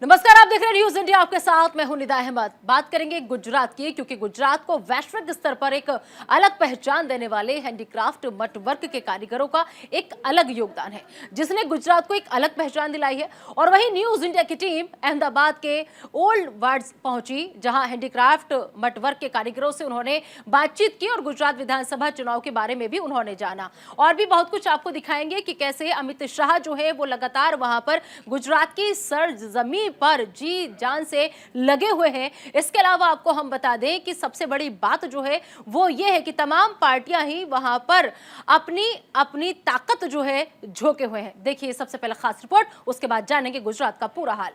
नमस्कार, आप देख रहे हैं न्यूज इंडिया। आपके साथ मैं हूं निदा अहमद। बात करेंगे गुजरात की, क्योंकि गुजरात को वैश्विक स्तर पर एक अलग पहचान देने वाले हैंडीक्राफ्ट मटवर्क के कारीगरों का एक अलग योगदान है, जिसने गुजरात को एक अलग पहचान दिलाई है। और वहीं न्यूज इंडिया की टीम अहमदाबाद के ओल्ड वार्ड्स पहुंची, जहां हैंडीक्राफ्ट मटवर्क के कारीगरों से उन्होंने बातचीत की और गुजरात विधानसभा चुनाव के बारे में भी उन्होंने जाना। और भी बहुत कुछ आपको दिखाएंगे कि कैसे अमित शाह जो है वो लगातार वहां पर गुजरात की सरजमीं पर जी जान से लगे हुए हैं। इसके अलावा आपको हम बता दें कि सबसे बड़ी बात जो है वो ये है कि तमाम पार्टियां ही वहां पर अपनी अपनी ताकत जो है झोंके हुए हैं। देखिए सबसे पहले खास रिपोर्ट, उसके बाद जानेंगे गुजरात का पूरा हाल।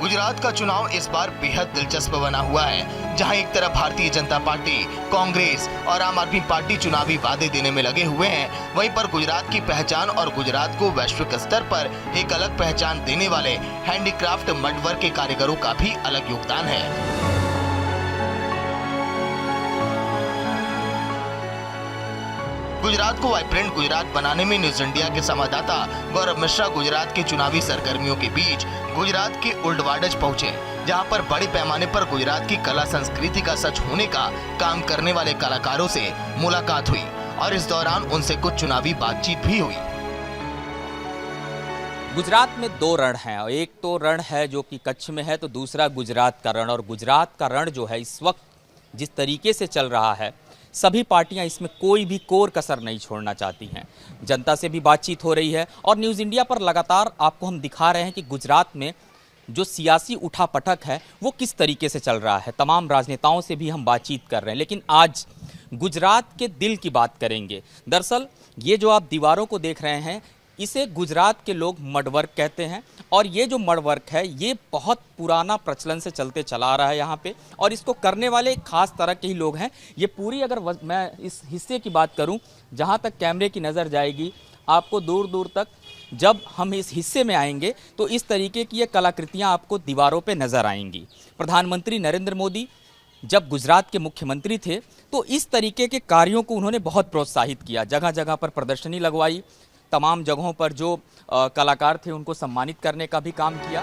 गुजरात का चुनाव इस बार बेहद दिलचस्प बना हुआ है, जहां एक तरफ भारतीय जनता पार्टी, कांग्रेस और आम आदमी पार्टी चुनावी वादे देने में लगे हुए हैं, वहीं पर गुजरात की पहचान और गुजरात को वैश्विक स्तर पर एक अलग पहचान देने वाले हैंडीक्राफ्ट मटवर्क के कारीगरों का भी अलग योगदान है। गुजरात को वाइब्रेंट गुजरात बनाने में न्यूज इंडिया के संवाददाता गौरव मिश्रा गुजरात के चुनावी सरगर्मियों के बीच गुजरात के ओल्ड वार्ड्स पहुंचे, जहां पर बड़े पैमाने पर गुजरात की कला संस्कृति का सच होने का काम करने वाले कलाकारों से मुलाकात हुई और इस दौरान उनसे कुछ चुनावी बातचीत भी हुई। गुजरात में दो रण हैं, और एक तो रण है जो कि कच्छ में है, तो दूसरा गुजरात का रण। और गुजरात का रण जो है इस वक्त जिस तरीके से चल रहा है, सभी पार्टियां इसमें कोई भी कोर कसर नहीं छोड़ना चाहती हैं। जनता से भी बातचीत हो रही है और न्यूज़ इंडिया पर लगातार आपको हम दिखा रहे हैं कि गुजरात में जो सियासी उठापटक है वो किस तरीके से चल रहा है। तमाम राजनेताओं से भी हम बातचीत कर रहे हैं, लेकिन आज गुजरात के दिल की बात करेंगे। दरअसल ये जो आप दीवारों को देख रहे हैं, इसे गुजरात के लोग मडवर्क कहते हैं, और ये जो मडवर्क है ये बहुत पुराना प्रचलन से चलते चला आ रहा है यहाँ पे, और इसको करने वाले एक खास तरह के ही लोग हैं। ये पूरी अगर मैं इस हिस्से की बात करूँ, जहाँ तक कैमरे की नज़र जाएगी, आपको दूर दूर तक जब हम इस हिस्से में आएंगे तो इस तरीके की ये कलाकृतियाँ आपको दीवारों पर नज़र आएंगी। प्रधानमंत्री नरेंद्र मोदी जब गुजरात के मुख्यमंत्री थे तो इस तरीके के कार्यों को उन्होंने बहुत प्रोत्साहित किया, जगह जगह पर प्रदर्शनी लगवाई, तमाम जगहों पर जो कलाकार थे उनको सम्मानित करने का भी काम किया।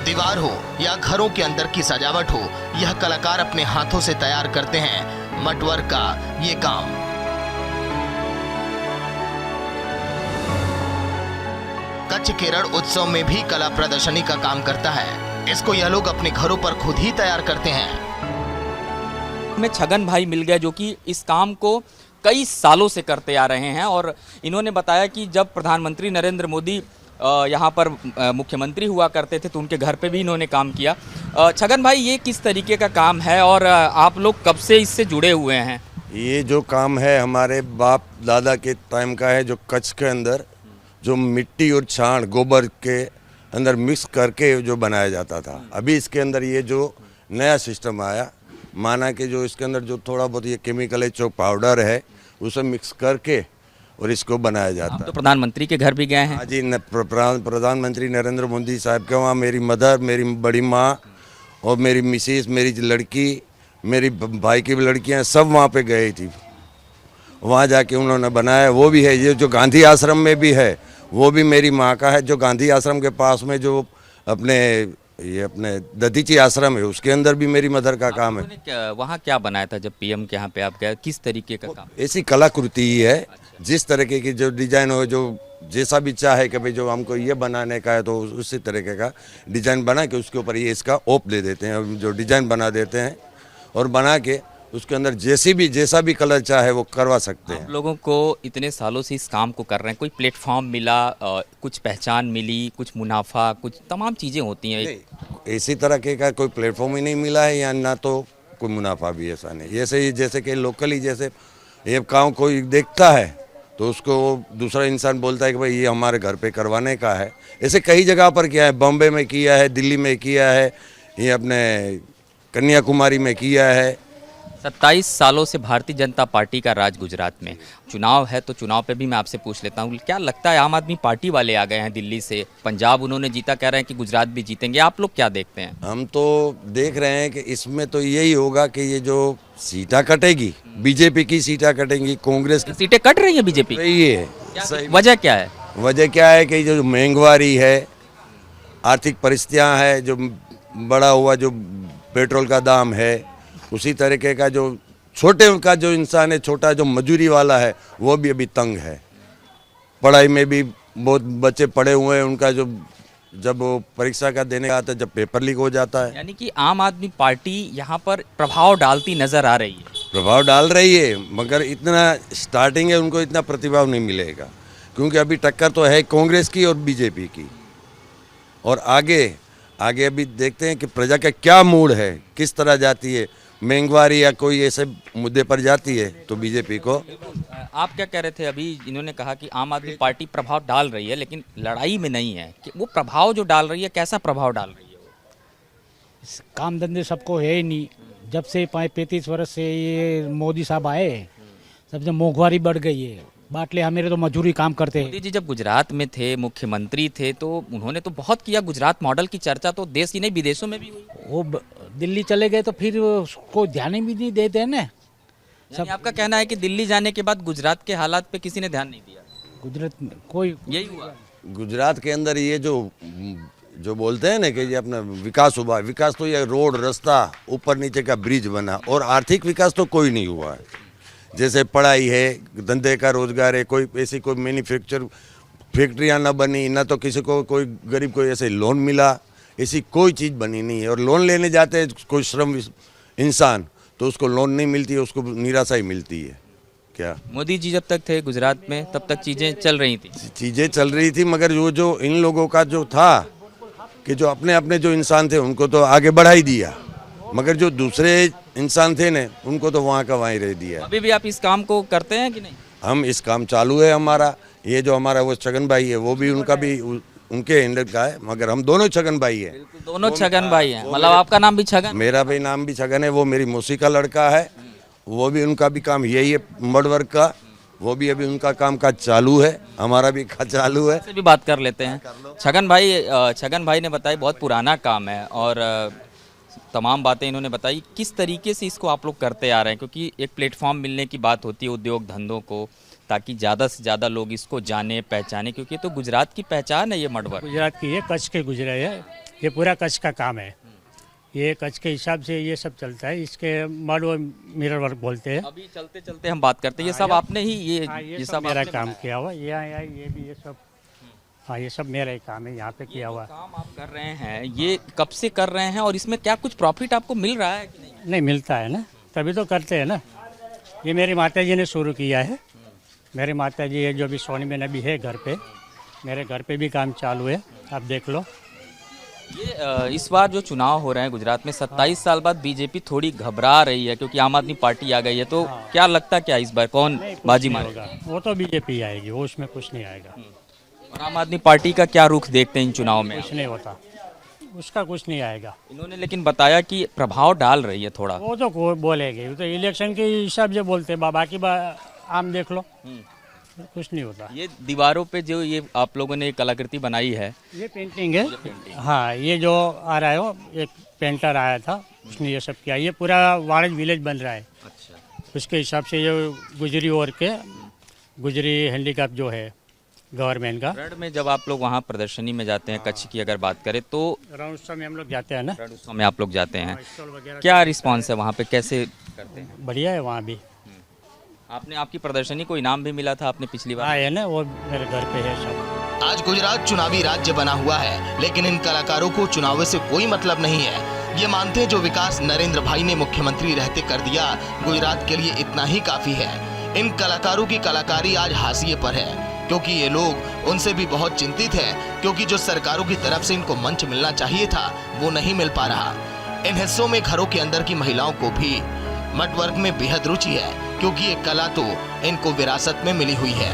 दीवार हो या घरों के अंदर की सजावट हो, यह कलाकार अपने हाथों से तैयार करते हैं मटवर्क का ये काम। कच्छ के रण उत्सव में भी कला प्रदर्शनी का काम करता है। इसको यह लोग अपने घरों पर खुद ही तैयार करते हैं। हमें छगन भाई मिल गया जो कि इस काम को कई सालों से करते आ रहे हैं, और इन्होंने बताया कि जब प्रधानमंत्री नरेंद्र मोदी यहाँ पर मुख्यमंत्री हुआ करते थे तो उनके घर पे भी इन्होंने काम किया। छगन भाई, ये किस तरीके का काम है और आप लोग कब से इससे जुड़े हुए हैं? ये जो काम है हमारे बाप दादा के टाइम का है, जो कच्छ के अंदर जो मिट्टी और छाण गोबर के अंदर मिक्स करके जो बनाया जाता था। अभी इसके अंदर ये जो नया सिस्टम आया, माना कि जो इसके अंदर जो थोड़ा बहुत ये केमिकल है, जो पाउडर है, उसे मिक्स करके और इसको बनाया जाता है। तो प्रधानमंत्री के घर भी गए हैं? हाँ जी, प्रधानमंत्री नरेंद्र मोदी साहब के वहाँ मेरी मदर, मेरी बड़ी माँ और मेरी मिसेस, मेरी लड़की, मेरी भाई की भी लड़कियाँ सब वहाँ पे गई थी। वहाँ जाके उन्होंने बनाया। वो भी है, ये जो गांधी आश्रम में भी है वो भी मेरी माँ का है, जो गांधी आश्रम के पास में जो अपने दधीची आश्रम है उसके अंदर भी मेरी मदर का काम है। वहाँ क्या बनाया था जब पीएम के यहाँ पे आप गए? किस तरीके का काम? ऐसी कलाकृति ही है, जिस तरीके की जो डिजाइन हो, जो जैसा भी चाहे कि भाई जो हमको ये बनाने का है तो उसी तरीके का डिजाइन बना के उसके ऊपर ये इसका ओप दे देते हैं, जो डिजाइन बना देते हैं, और बना के उसके अंदर जैसा भी कलर चाहे वो करवा सकते हैं। आप लोगों को इतने सालों से इस काम को कर रहे हैं, कोई प्लेटफॉर्म मिला, कुछ पहचान मिली, कुछ मुनाफा, कुछ तमाम चीज़ें होती हैं? इसी तरह के का कोई प्लेटफॉर्म ही नहीं मिला है, या ना तो कोई मुनाफा भी ऐसा नहीं। ऐसे ही जैसे कि लोकली जैसे ये काम कोई देखता है तो उसको दूसरा इंसान बोलता है कि भाई ये हमारे घर पे करवाने का है। ऐसे कई जगह पर किया है, बॉम्बे में किया है, दिल्ली में किया है, ये अपने कन्याकुमारी में किया है, 27 सालों से भारतीय जनता पार्टी का राज गुजरात में। चुनाव है तो चुनाव पे भी मैं आपसे पूछ लेता हूँ, क्या लगता है आम आदमी पार्टी वाले आ गए हैं दिल्ली से, पंजाब उन्होंने जीता, कह रहे हैं कि गुजरात भी जीतेंगे, आप लोग क्या देखते हैं? हम तो देख रहे हैं कि इसमें तो यही होगा कि ये जो सीटा कटेगी, बीजेपी की सीटा कटेंगी, कांग्रेस की सीटें कट रही हैं बीजेपी, रही है। सही वजह क्या है? वजह क्या है कि जो महंगाई है, आर्थिक परिस्थितियां है, जो बढ़ा हुआ जो पेट्रोल का दाम है, उसी तरीके का जो छोटे का जो इंसान है, छोटा जो मजदूरी वाला है, वो भी अभी तंग है। पढ़ाई में भी बहुत बच्चे पढ़े हुए हैं, उनका जो जब वो परीक्षा का देने आता है, जब पेपर लीक हो जाता है। यानी कि आम आदमी पार्टी यहाँ पर प्रभाव डालती नजर आ रही है। प्रभाव डाल रही है, मगर इतना स्टार्टिंग है, उनको इतना प्रतिभाव नहीं मिलेगा, क्योंकि अभी टक्कर तो है कांग्रेस की और बीजेपी की। और आगे अभी देखते हैं कि प्रजा का क्या मूड है, किस तरह जाती है, महंगाई या कोई ऐसे मुद्दे पर जाती है तो बीजेपी को। आप क्या कह रहे थे अभी? इन्होंने कहा कि आम आदमी पार्टी प्रभाव डाल रही है लेकिन लड़ाई में नहीं है, कि वो प्रभाव जो डाल रही है कैसा प्रभाव डाल रही है? काम धंधे सबको है ही नहीं। जब से 35 वर्ष से ये मोदी साहब आए, सबसे महंगाई बढ़ गई है। बाटले हमें तो मजदूरी काम करते हैं। मोदी जी जब गुजरात में थे, मुख्यमंत्री थे, तो उन्होंने तो बहुत किया, गुजरात मॉडल की चर्चा तो देश ही नहीं विदेशों में भी हुई। वो दिल्ली चले गए तो फिर उसको ध्यान भी नहीं देते हैं ना। यानी आपका कहना है कि दिल्ली जाने के बाद गुजरात के हालात पे किसी ने ध्यान नहीं दिया? गुजरात में कोई यही हुआ। गुजरात के अंदर ये जो बोलते हैं ना कि ये अपना विकास हुआ, विकास तो ये रोड, रास्ता, ऊपर नीचे का ब्रिज बना, और आर्थिक विकास तो कोई नहीं हुआ है। जैसे पढ़ाई है, धंधे का रोजगार है, कोई ऐसी कोई मैन्युफैक्चर फैक्ट्रियाँ ना बनी, ना तो किसी को कोई गरीब को ऐसे लोन मिला, ऐसी कोई चीज़ बनी नहीं है। और लोन लेने जाते हैं कोई श्रम इंसान, तो उसको लोन नहीं मिलती है, उसको निराशा ही मिलती है। क्या मोदी जी जब तक थे गुजरात में तब तक चीजें चल रही थी? चीज़ें चल रही थी, मगर जो इन लोगों का जो था कि जो अपने अपने जो इंसान थे उनको तो आगे बढ़ा ही दिया, मगर जो दूसरे इंसान थे ने उनको तो वहाँ का वहीं रह दिया। अभी भी आप इस काम को करते हैं कि नहीं? हम इस काम चालू है हमारा। ये जो हमारा वो छगन भाई है, वो भी उनका भी उनके हैंडल का है, मगर हम दोनों छगन भाई है। दोनों छगन भाई हैं, मतलब आपका नाम भी छगन? मेरा भी नाम भी छगन है। वो मेरी मौसी का लड़का है, वो भी उनका भी काम यही है मड वर्क का, वो भी अभी उनका काम काज चालू है, हमारा भी काज चालू है। से भी बात कर लेते हैं। छगन भाई ने बताया बहुत पुराना काम है और तमाम बातें इन्होंने बताई। किस तरीके से इसको आप लोग करते आ रहे हैं, क्योंकि एक प्लेटफॉर्म मिलने की बात होती है उद्योग धंधों को, ताकि ज़्यादा से ज़्यादा लोग इसको जाने पहचाने, क्योंकि तो गुजरात की पहचान है ये मडवर्क। गुजरात की ये कच्छ के गुजरे है, ये पूरा कच्छ का काम है। ये कच्छ के हिसाब से ये सब चलता है। इसके मड और मिरर वर्क बोलते हैं। अभी चलते चलते हम बात करते हैं, ये सब आपने ही ये सब मेरा काम किया हुआ। ये भी ये सब, हाँ ये सब मेरा ही काम है, यहाँ पे किया हुआ। काम आप कर रहे हैं, ये कब से कर रहे हैं और इसमें क्या कुछ प्रॉफिट आपको मिल रहा है कि नहीं? नहीं मिलता है ना, तभी तो करते हैं ना। ये मेरी माता जी ने शुरू किया है। मेरी माता जी है जो भी सोनी में अभी है घर पे, मेरे घर पे भी काम चालू है, आप देख लो। ये इस बार जो चुनाव हो रहे हैं गुजरात में, 27 साल बाद बीजेपी थोड़ी घबरा रही है क्योंकि आम आदमी पार्टी आ गई है, तो क्या लगता है क्या इस बार कौन बाजी मारेगा? वो तो बीजेपी आएगी, वो उसमें कुछ नहीं आएगा। और आम आदमी पार्टी का क्या रुख देखते हैं इन चुनाव में? कुछ नहीं होता, उसका कुछ नहीं आएगा। इन्होंने लेकिन बताया कि प्रभाव डाल रही है थोड़ा। वो तो बोलेंगे, वो तो इलेक्शन के हिसाब से बोलते हैं। बाकी आम देख लो, कुछ नहीं होता। ये दीवारों पे जो ये आप लोगों ने एक कलाकृति बनाई है, ये पेंटिंग है। हाँ, ये जो आ रहा है वो एक पेंटर आया था, उसने ये सब किया। ये पूरा वाड़ज विलेज बन रहा है। अच्छा, उसके हिसाब से ये गुजरी और के गुजरी हैंडीकैप जो है गवर्नमेंट का। रण में जब आप लोग वहाँ प्रदर्शनी में जाते हैं, कच्छ की अगर बात करें तो रण उत्सव में हम लोग जाते हैं ना, रण उत्सव में आप लोग जाते हैं, स्टॉल वगैरह क्या रिस्पॉन्स है वहाँ पे, कैसे करते हैं? बढ़िया है वहाँ भी। आपने आपकी प्रदर्शनी को इनाम भी मिला था आपने पिछली बार? हाँ है ना, वो मेरे घर पे है सब। आज गुजरात चुनावी राज्य बना हुआ है, लेकिन इन कलाकारों को चुनाव से कोई मतलब नहीं है। ये मानते हैं जो विकास नरेंद्र भाई ने मुख्यमंत्री रहते कर दिया, गुजरात के लिए इतना ही काफी है। इन कलाकारों की कलाकारी आज हाशिए पर है, क्योंकि ये लोग उनसे भी बहुत चिंतित है, क्योंकि जो सरकारों की तरफ से इनको मंच मिलना चाहिए था वो नहीं मिल पा रहा। इन हिस्सों में घरों के अंदर की महिलाओं को भी मट वर्क में बेहद रुचि है, क्योंकि ये कला तो इनको विरासत में मिली हुई है।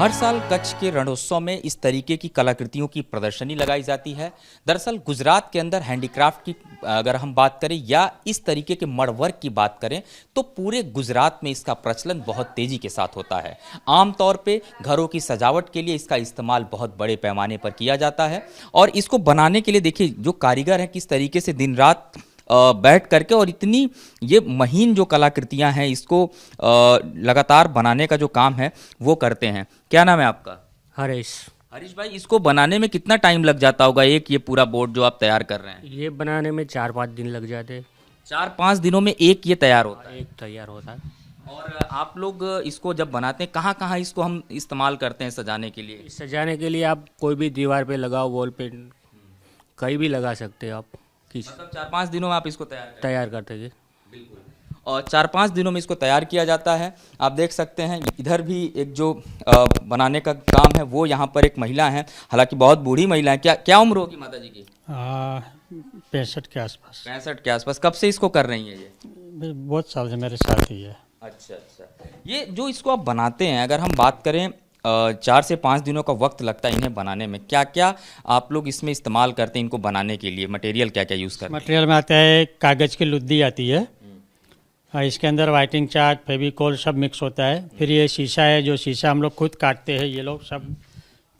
हर साल कच्छ के रणोत्सव में इस तरीके की कलाकृतियों की प्रदर्शनी लगाई जाती है। दरअसल गुजरात के अंदर हैंडीक्राफ्ट की अगर हम बात करें या इस तरीके के मड़वर्क की बात करें तो पूरे गुजरात में इसका प्रचलन बहुत तेजी के साथ होता है। आमतौर पे घरों की सजावट के लिए इसका इस्तेमाल बहुत बड़े पैमाने पर किया जाता है और इसको बनाने के लिए देखिए जो कारीगर हैं किस तरीके से दिन रात बैठ करके और इतनी ये महीन जो कलाकृतियां हैं इसको लगातार बनाने का जो काम है वो करते हैं। क्या नाम है आपका? हरीश। हरीश भाई, इसको बनाने में कितना टाइम लग जाता होगा एक ये पूरा बोर्ड जो आप तैयार कर रहे हैं? ये बनाने में 4-5 दिन लग जाते। 4-5 दिनों में एक ये तैयार होता है? एक तैयार होता है। और आप लोग इसको जब बनाते हैं कहाँ कहाँ इसको हम इस्तेमाल करते हैं सजाने के लिए? सजाने के लिए आप कोई भी दीवार पे लगाओ, वॉल पे कहीं भी लगा सकते हो आप। मतलब 4-5 दिनों में आप इसको तैयार करते हैं। बिल्कुल। और 4-5 दिनों में इसको तैयार किया जाता है। आप देख सकते हैं इधर भी एक जो बनाने का काम है वो यहाँ पर एक महिला है, हालांकि बहुत बूढ़ी महिला है। क्या उम्र होगी माता जी की? 65 के आसपास। 65 के आसपास। कब से इसको कर रही हैं ये? बहुत साल से मेरे साथ ही है। अच्छा। ये जो इसको आप बनाते हैं, अगर हम बात करें 4 से 5 दिनों का वक्त लगता है इन्हें बनाने में, क्या क्या आप लोग इसमें इस्तेमाल करते हैं इनको बनाने के लिए? मटेरियल क्या क्या यूज़ करते हैं? मटेरियल में आता है कागज़ की लुद्दी आती है, इसके अंदर वाइटिंग चार्ट, फेविकोल सब मिक्स होता है। फिर ये शीशा है, जो शीशा हम लोग खुद काटते हैं ये लोग सब।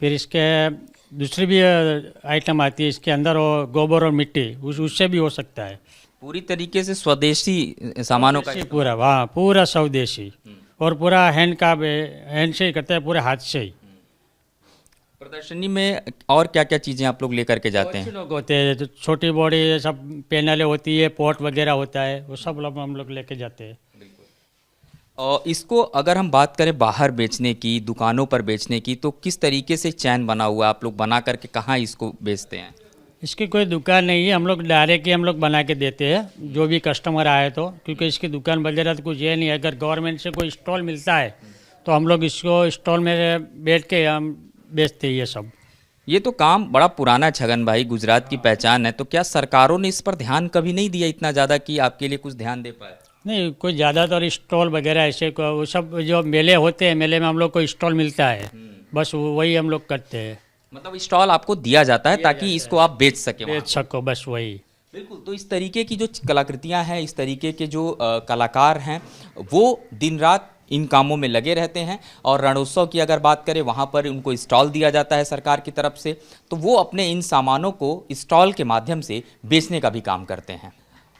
फिर इसके दूसरी भी आइटम आती है, इसके अंदर वो गोबर और मिट्टी उससे भी हो सकता है। पूरी तरीके से स्वदेशी सामानों का पूरा, हाँ पूरा स्वदेशी और पूरा हैंड से ही करते हैं, पूरे हाथ से ही। प्रदर्शनी में और क्या क्या चीज़ें आप लोग लेकर के जाते हैं? लोग होते हैं तो छोटी बॉडी सब पैनलें होती है, पोट वगैरह होता है, वो सब लोग हम लोग लेके जाते हैं। और इसको अगर हम बात करें बाहर बेचने की, दुकानों पर बेचने की, तो किस तरीके से चैन बना हुआ है? आप लोग बना करके कहाँ इसको बेचते हैं? इसकी कोई दुकान नहीं है, हम लोग डायरेक्ट ही हम लोग बना के देते हैं जो भी कस्टमर आए तो, क्योंकि इसकी दुकान वगैरह तो कुछ ये नहीं है। अगर गवर्नमेंट से कोई स्टॉल मिलता है तो हम लोग इसको स्टॉल में बैठ के हम बेचते हैं ये सब। ये तो काम बड़ा पुराना है छगन भाई, गुजरात की पहचान है, तो क्या सरकारों ने इस पर ध्यान कभी नहीं दिया इतना ज़्यादा कि आपके लिए कुछ ध्यान दे पाए? नहीं, कोई ज़्यादातर स्टॉल वगैरह ऐसे वो सब जो मेले होते हैं, मेले में हम लोग को स्टॉल मिलता है, बस वही हम लोग करते हैं। मतलब स्टॉल आपको दिया जाता है ताकि इसको आप बेच सके? बेच सको, बस वही। बिल्कुल। तो इस तरीके की जो कलाकृतियां हैं, इस तरीके के जो कलाकार हैं वो दिन रात इन कामों में लगे रहते हैं। और रणोत्सव की अगर बात करें वहाँ पर उनको स्टॉल दिया जाता है सरकार की तरफ से, तो वो अपने इन सामानों को स्टॉल के माध्यम से बेचने का भी काम करते हैं।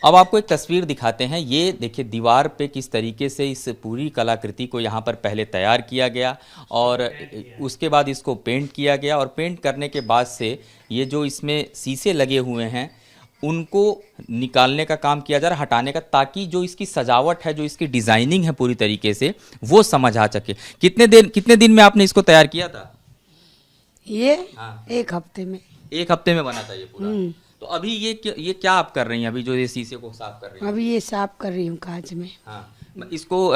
अब आपको एक तस्वीर दिखाते हैं। ये देखिए दीवार पे किस तरीके से इस पूरी कलाकृति को यहाँ पर पहले तैयार किया गया और उसके बाद इसको पेंट किया गया, और पेंट करने के बाद से ये जो इसमें शीशे लगे हुए हैं उनको निकालने का काम किया जा रहा है, हटाने का, ताकि जो इसकी सजावट है, जो इसकी डिज़ाइनिंग है पूरी तरीके से वो समझ आ सके। कितने दिन में आपने इसको तैयार किया था? ये 1 हफ्ते में। 1 हफ्ते में बना था ये पूरा? तो अभी ये क्या आप कर रही हैं अभी जो ये शीशे को साफ कर रही हैं? अभी ये साफ कर रही हूँ कांच में। हाँ, इसको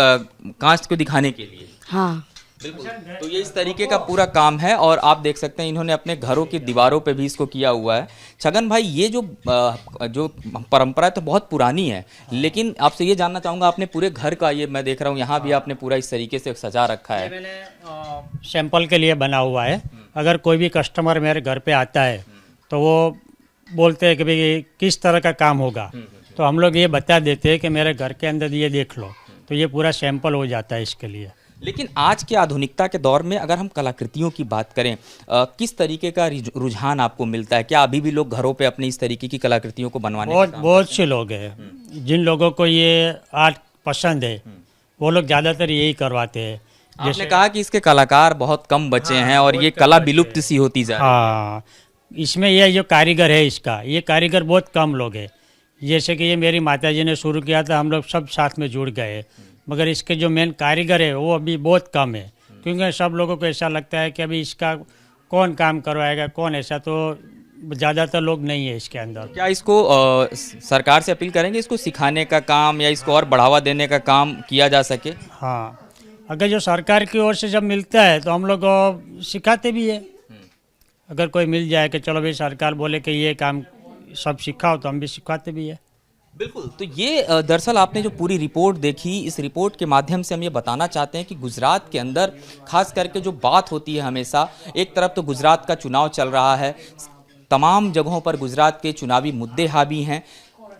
कांच को दिखाने के लिए? हाँ बिल्कुल। तो ये इस तरीके का पूरा काम है और आप देख सकते हैं इन्होंने अपने घरों की दीवारों पे भी इसको किया हुआ है। छगन भाई, ये जो परंपरा है तो बहुत पुरानी है, लेकिन आपसे ये जानना चाहूँगा, आपने पूरे घर का, ये मैं देख रहा हूँ यहाँ भी आपने पूरा इस तरीके से सजा रखा है। मैंने सैंपल के लिए बना हुआ है। अगर कोई भी कस्टमर मेरे घर पे आता है तो वो बोलते हैं कि भाई किस तरह का काम होगा, तो हम लोग ये बता देते हैं कि मेरे घर के अंदर ये देख लो, तो ये पूरा सैंपल हो जाता है इसके लिए। लेकिन आज के आधुनिकता के दौर में अगर हम कलाकृतियों की बात करें, किस तरीके का रुझान आपको मिलता है? क्या अभी भी लोग घरों पे अपनी इस तरीके की कलाकृतियों को बनवाने का काम बहुत से लोग हैं जिन लोगों को ये आर्ट पसंद है, वो लोग ज़्यादातर यही करवाते हैं। आपने कहा कि इसके कलाकार बहुत कम बचे हैं और ये कला विलुप्त सी होती जा रही है। हाँ, इसमें ये जो कारीगर है इसका, ये कारीगर बहुत कम लोग हैं। जैसे कि ये मेरी माताजी ने शुरू किया था, हम लोग सब साथ में जुड़ गए, मगर इसके जो मेन कारीगर है वो अभी बहुत कम है, क्योंकि सब लोगों को ऐसा लगता है कि अभी इसका कौन काम करवाएगा, कौन ऐसा, तो ज़्यादातर लोग नहीं है इसके अंदर। क्या इसको सरकार से अपील करेंगे इसको सिखाने का काम या इसको और बढ़ावा देने का काम किया जा सके? हाँ, अगर जो सरकार की ओर से जब मिलता है तो हम लोग सिखाते भी है। अगर कोई मिल जाए कि चलो भाई सरकार बोले कि ये काम सब सिखाओ, तो हम भी सिखाते भी है। बिल्कुल, तो ये दरअसल आपने जो पूरी रिपोर्ट देखी, इस रिपोर्ट के माध्यम से हम ये बताना चाहते हैं कि गुजरात के अंदर खास करके जो बात होती है हमेशा, एक तरफ तो गुजरात का चुनाव चल रहा है, तमाम जगहों पर गुजरात के चुनावी मुद्दे हावी हैं,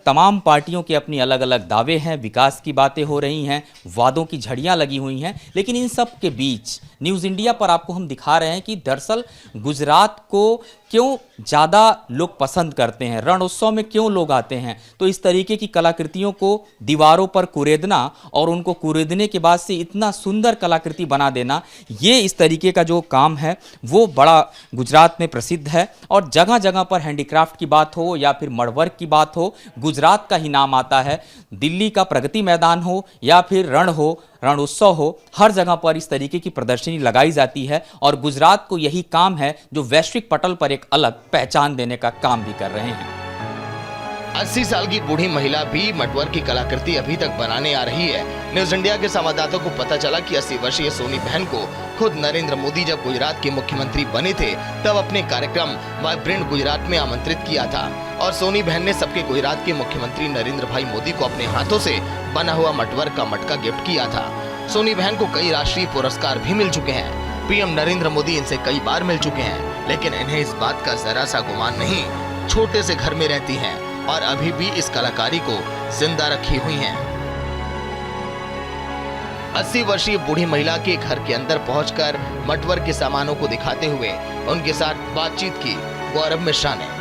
तमाम पार्टियों के अपनी अलग अलग दावे हैं, विकास की बातें हो रही हैं, वादों की झड़ियां लगी हुई हैं, लेकिन इन सब के बीच न्यूज़ इंडिया पर आपको हम दिखा रहे हैं कि दरअसल गुजरात को क्यों ज़्यादा लोग पसंद करते हैं, रण उत्सव में क्यों लोग आते हैं। तो इस तरीके की कलाकृतियों को दीवारों पर कुरेदना और उनको कुरेदने के बाद से इतना सुंदर कलाकृति बना देना, ये इस तरीके का जो काम है वो बड़ा गुजरात में प्रसिद्ध है। और जगह जगह पर हैंडीक्राफ्ट की बात हो या फिर मड़वर्क की बात हो, गुजरात का ही नाम आता है। दिल्ली का प्रगति मैदान हो या फिर रण उत्सव हो, हर जगह पर इस तरीके की प्रदर्शनी लगाई जाती है और गुजरात को यही काम है जो वैश्विक पटल पर एक अलग पहचान देने का काम भी कर रहे हैं। 80 साल की बूढ़ी महिला भी मटवर की कलाकृति अभी तक बनाने आ रही है। न्यूज इंडिया के संवाददाताओं को पता चला कि 80 वर्षीय सोनी बहन को खुद नरेंद्र मोदी जब गुजरात के मुख्यमंत्री बने थे तब अपने कार्यक्रम वाइब्रेंट गुजरात में आमंत्रित किया था और सोनी बहन ने सबके गुजरात के मुख्यमंत्री नरेंद्र भाई मोदी को अपने हाथों से बना हुआ मटवर का मटका गिफ्ट किया था। सोनी बहन को कई राष्ट्रीय पुरस्कार भी मिल चुके हैं। पीएम नरेंद्र मोदी इनसे कई बार मिल चुके हैं, लेकिन इन्हें इस बात का जरा सा गुमान नहीं। छोटे से घर में रहती हैं और अभी भी इस कलाकारी को जिंदा रखी हुई हैं। 80 वर्षीय बूढ़ी महिला के घर के अंदर पहुंचकर मटवर के सामानों को दिखाते हुए उनके साथ बातचीत की गौरव मिश्रा ने।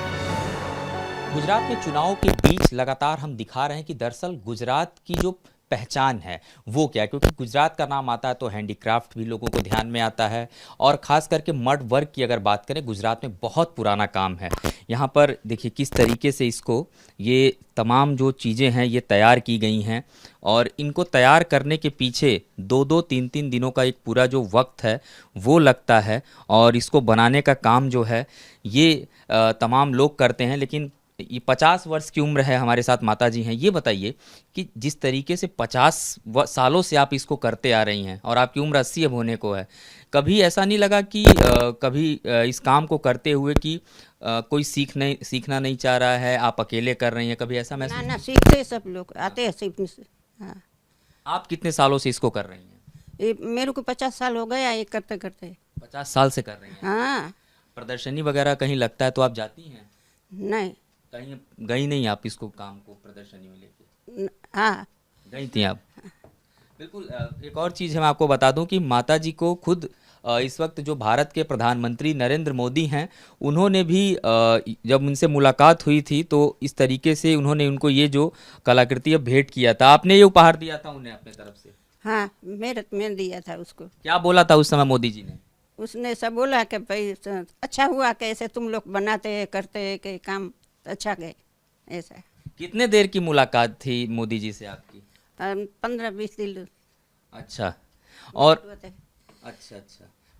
गुजरात में चुनाव के बीच लगातार हम दिखा रहे हैं कि दरअसल गुजरात की जो पहचान है वो क्या है, क्योंकि गुजरात का नाम आता है तो हैंडीक्राफ्ट भी लोगों को ध्यान में आता है और ख़ास करके मड वर्क की अगर बात करें, गुजरात में बहुत पुराना काम है। यहाँ पर देखिए किस तरीके से इसको ये तमाम जो चीज़ें हैं ये तैयार की गई हैं और इनको तैयार करने के पीछे 2-2, 3-3 दिनों का एक पूरा जो वक्त है वो लगता है और इसको बनाने का काम जो है ये तमाम लोग करते हैं। लेकिन ये 50 वर्ष की उम्र है, हमारे साथ माता जी हैं। ये बताइए कि जिस तरीके से 50 सालों से आप इसको करते आ रही हैं और आपकी उम्र 80 अब होने को है, कभी ऐसा नहीं लगा कि कभी इस काम को करते हुए कि कोई सीखना नहीं चाह रहा है, आप अकेले कर रही हैं, कभी ऐसा महसूस? ना सीखते सब लोग आते हैं सीखने से। हाँ। आप कितने सालों से इसको कर रही हैं? ये मेरे को 50 साल हो गया ये करते करते। 50 साल से कर रही हैं? हाँ। प्रदर्शनी वगैरह कहीं लगता है तो आप जाती हैं? नहीं। कहीं गई नहीं आप इसको काम को प्रदर्शनी में लेके? हाँ गई थी आप? बिल्कुल। एक और चीज़ है, मैं आपको बता दूं कि माता जी को खुद इस वक्त जो भारत के प्रधानमंत्री नरेंद्र मोदी हैं, उन्होंने भी जब उनसे मुलाकात हुई थी तो इस तरीके से उन्होंने उनको ये जो कलाकृति अब भेंट किया था। आपने ये उपहार दिया था उन्हें अपने तरफ से? हाँ मैं दिया था उसको। क्या बोला था उस समय मोदी जी ने? उसने सब बोला कि भाई अच्छा हुआ कैसे तुम लोग बनाते करते कि काम अच्छा गए ऐसा। कितने देर की मुलाकात थी मोदी जी से आपकी? 15-20 दिन। अच्छा। और अच्छा,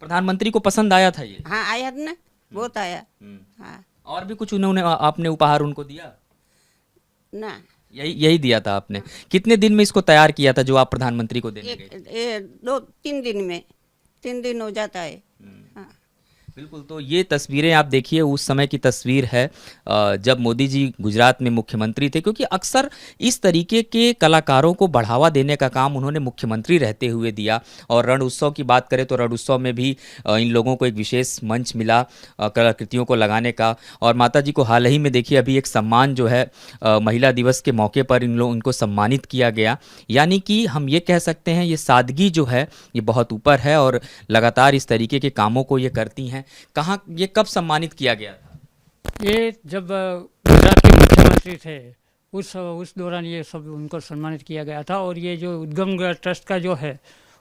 प्रधानमंत्री को पसंद आया था ये? हाँ आया ना, बहुत आया। हाँ। और भी कुछ उन्होंने आपने उपहार उनको दिया? ना, यही दिया था आपने। कितने दिन में इसको तैयार किया था जो आप प्रधानमंत्री को देने गए? 2-3 दिन में, 3 दिन हो जाता है। हाँ। बिल्कुल। तो ये तस्वीरें आप देखिए, उस समय की तस्वीर है जब मोदी जी गुजरात में मुख्यमंत्री थे, क्योंकि अक्सर इस तरीके के कलाकारों को बढ़ावा देने का काम उन्होंने मुख्यमंत्री रहते हुए दिया। और रण उत्सव की बात करें तो रण उत्सव में भी इन लोगों को एक विशेष मंच मिला कलाकृतियों को लगाने का। और माता जी को हाल ही में देखिए अभी एक सम्मान जो है महिला दिवस के मौके पर इनको सम्मानित किया गया। यानी कि हम ये कह सकते हैं ये सादगी जो है ये बहुत ऊपर है और लगातार इस तरीके के कामों को ये करती हैं। कहाँ, ये कब सम्मानित किया गया था? ये जब गुजरात के मुख्यमंत्री थे उस दौरान ये सब उनको सम्मानित किया गया था। और ये जो उद्गम ट्रस्ट का जो है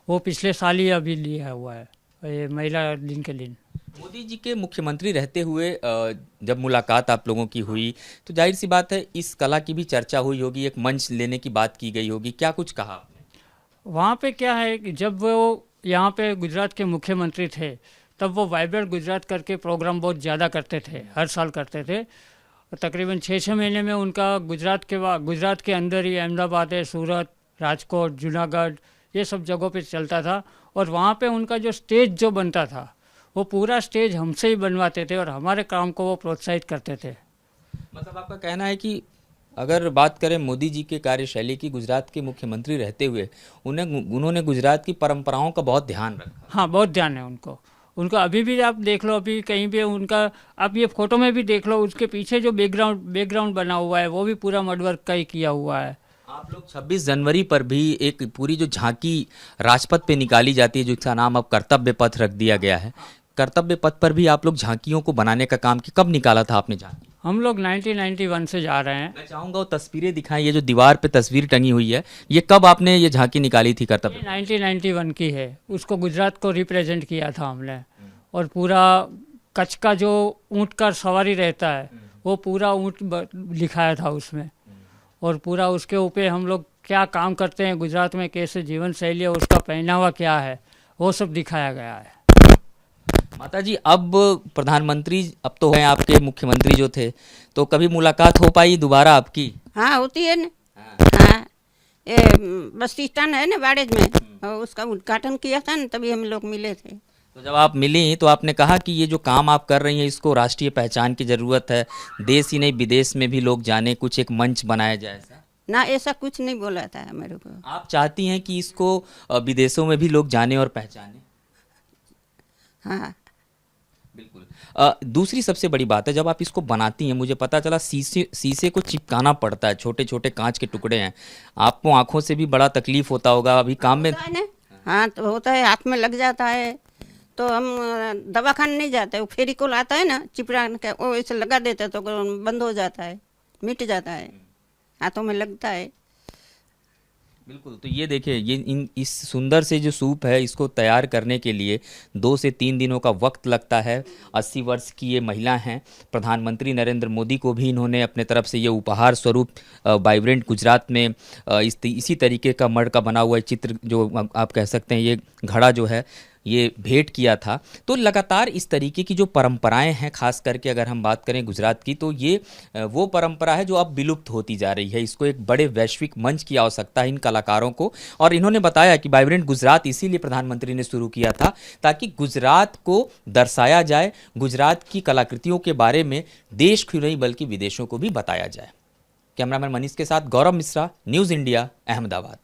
वो पिछले साल ही अभी लिया हुआ है, ये महिला दिन के दिन। मोदी जी के मुख्यमंत्री रहते हुए जब मुलाकात आप लोगों की हुई तो जाहिर सी बात है इस कला की भी चर्चा हुई होगी, एक मंच लेने की बात की गई होगी। क्या कुछ कहा आपने? वहाँ पे क्या है कि जब वो यहाँ पे गुजरात के मुख्यमंत्री थे तब वो वाइब्रेंट गुजरात करके प्रोग्राम बहुत ज़्यादा करते थे, हर साल करते थे। तकरीबन 6-6 महीने में उनका गुजरात के अंदर ही अहमदाबाद है, सूरत, राजकोट, जूनागढ़ ये सब जगहों पे चलता था। और वहाँ पे उनका जो स्टेज जो बनता था वो पूरा स्टेज हमसे ही बनवाते थे और हमारे काम को वो प्रोत्साहित करते थे। मतलब आपका कहना है कि अगर बात करें मोदी जी के कार्यशैली की, गुजरात के मुख्यमंत्री रहते हुए उन्होंने गुजरात की परंपराओं का बहुत ध्यान रखा। हाँ, बहुत ध्यान है उनको। उनका अभी भी आप देख लो, अभी कहीं पे उनका आप ये फोटो में भी देख लो, उसके पीछे जो बैकग्राउंड बना हुआ है वो भी पूरा मडवर्क का ही किया हुआ है। आप लोग 26 जनवरी पर भी एक पूरी जो झांकी राजपथ पे निकाली जाती है, जिसका नाम अब कर्तव्य पथ रख दिया गया है, कर्तव्य पथ पर भी आप लोग झांकियों को बनाने का काम कब निकाला था आपने झांकी? हम लोग 1991 से जा रहे हैं। मैं चाहूंगा वो तस्वीरें दिखाएं, ये जो दीवार पे तस्वीर टंगी हुई है, ये कब आपने ये झांकी निकाली थी कर्तव्य? ये 1991 की है। उसको गुजरात को रिप्रेजेंट किया था हमने। और पूरा कच्छ का जो ऊँट का सवारी रहता है वो पूरा ऊँट लिखाया था उसमें। और पूरा उसके ऊपर हम लोग क्या काम करते हैं गुजरात में, कैसे जीवन शैली है, उसका पहनावा क्या है, वो सब दिखाया गया है। माता जी, अब प्रधानमंत्री अब तो हैं आपके, मुख्यमंत्री जो थे, तो कभी मुलाकात हो पाई दोबारा आपकी? हाँ, होती है ना। हाँ, ये बस स्टैंड है ना बाड़ेज में, और उसका उद्घाटन किया था ना, तभी हम लोग मिले थे। तो जब आप मिली तो आपने कहा कि ये जो काम आप कर रही हैं इसको राष्ट्रीय पहचान की ज़रूरत है, देश ही नहीं विदेश में भी लोग जाने, कुछ एक मंच बनाया जाए ऐसा? ना, ऐसा कुछ नहीं बोला था मेरे को। आप चाहती हैं कि इसको विदेशों में भी लोग जाने और पहचाने? हाँ, बिल्कुल। दूसरी सबसे बड़ी बात है, जब आप इसको बनाती हैं, मुझे पता चला शीशे को चिपकाना पड़ता है, छोटे छोटे कांच के टुकड़े हैं, आपको आंखों से भी बड़ा तकलीफ होता होगा अभी काम में? होता है ना। हाँ, तो होता है, हाथ में लग जाता है तो हम दवाखाने नहीं जाते। वो फेविकोल आता है ना चिपड़ा के, वो ऐसे लगा देते तो बंद हो जाता है, मिट जाता है, हाथों में लगता है। बिल्कुल। तो ये देखिए, ये इस सुंदर से जो सूप है, इसको तैयार करने के लिए 2 से 3 दिनों का वक्त लगता है। 80 वर्ष की ये महिला हैं। प्रधानमंत्री नरेंद्र मोदी को भी इन्होंने अपने तरफ से ये उपहार स्वरूप वाइब्रेंट गुजरात में इसी तरीके का मड का बना हुआ चित्र, जो आप कह सकते हैं ये घड़ा जो है, ये भेंट किया था। तो लगातार इस तरीके की जो परंपराएं हैं, खास करके अगर हम बात करें गुजरात की, तो ये वो परंपरा है जो अब विलुप्त होती जा रही है। इसको एक बड़े वैश्विक मंच की आवश्यकता है इन कलाकारों को। और इन्होंने बताया कि वाइब्रेंट गुजरात इसीलिए प्रधानमंत्री ने शुरू किया था ताकि गुजरात को दर्शाया जाए, गुजरात की कलाकृतियों के बारे में देश को नहीं बल्कि विदेशों को भी बताया जाए। कैमरामैन मनीष के साथ गौरव मिश्रा, न्यूज़ इंडिया, अहमदाबाद।